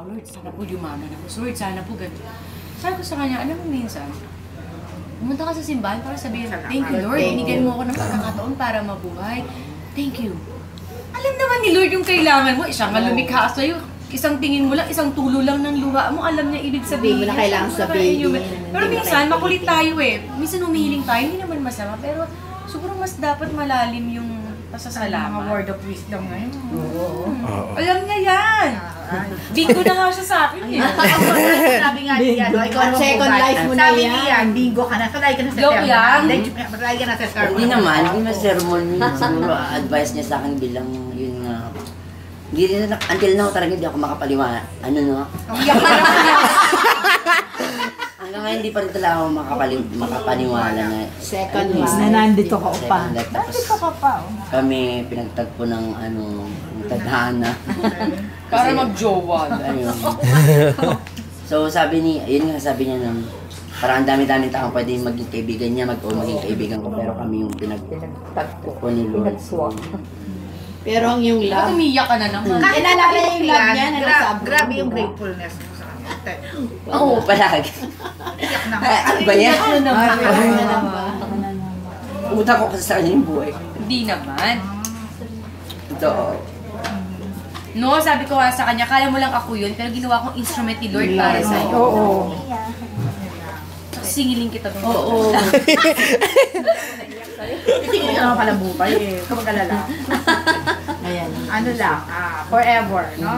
tao, Lord, sana po yumaman ako. Lord, sana po ganito. Sabi ko sa kanya, alam mo minsan, pumunta ka sa simbahan para sabihin, thank you, Lord, binigyan mo ako ng pagkakataon para mabuhay. Thank you. Alam naman ni Lord yung kailangan mo, siya nga lumikha sa'yo. Isang tingin mo lang, isang tulo lang ng luha mo, alam niya ibig sabihin. Hindi mo na kailangan sabihin. Pero minsan, makulit tayo eh. Minsan humihiling tayo, hindi naman masama. Pero siguro mas dapat malalim yung pasasalamat. Mga word of wisdom ngayon. Oo. Alam niya yan. Bingo na nga siya sa akin eh. Sabi nga niya, ikaw ang second life mo na sabi yan. niya, bingo ka na. Sanay ka na sa Joke lang. Sanay ka na sa sermon. Hindi naman, hindi na sermon. Siguro advice niya sa akin bilang yun nga. Hindi rin na, until now talaga hindi ako makapaliwana. Ano no? Hanggang ngayon hindi pa rin talaga ako makapaniwala na. Second life. Na nandito ka pa. Nandito ka pa. Kami pinagtagpo ng tadhana. Para mag-jowa. Ayun. So sabi niya na parang ang dami-daming taong pwede maging kaibigan niya, maging kaibigan ko, pero kami yung pinagtagpo ni Lord. Pero ang yung Ba't love, umiyak ka na naman? Kahit naalala yung love niya na nasa abroad, grabe yung diba? gratefulness mo sa kanya. Oo, palagi. Iyak na. Ano ba yan? naman. Utang ko kasi sa kanya yung buhay. Hindi naman. Totoo. No, sabi ko nga sa kanya, kala mo lang ako yun, pero ginawa kong instrument ni Lord para sa'yo. Oo. Singiling kita doon. Oo. Tingin ka naman pala buhay eh. Kapag alala. Ayan. Ano lang, forever, no?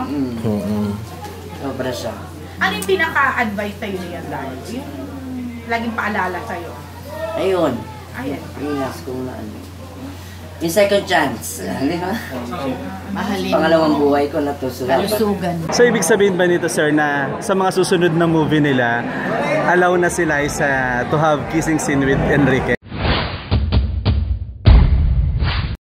Sobra siya. Ano yung pinaka-advice sa'yo niya, Lord? Yung laging paalala sa'yo. Ayun. Ayan. Yung last kong na ano. Yung second chance. Di ba? Mahalin. Pangalawang buhay ko na to. Kalusugan. So ibig sabihin ba nito sir na sa mga susunod na movie nila, allow na sila to have kissing scene with Enrique?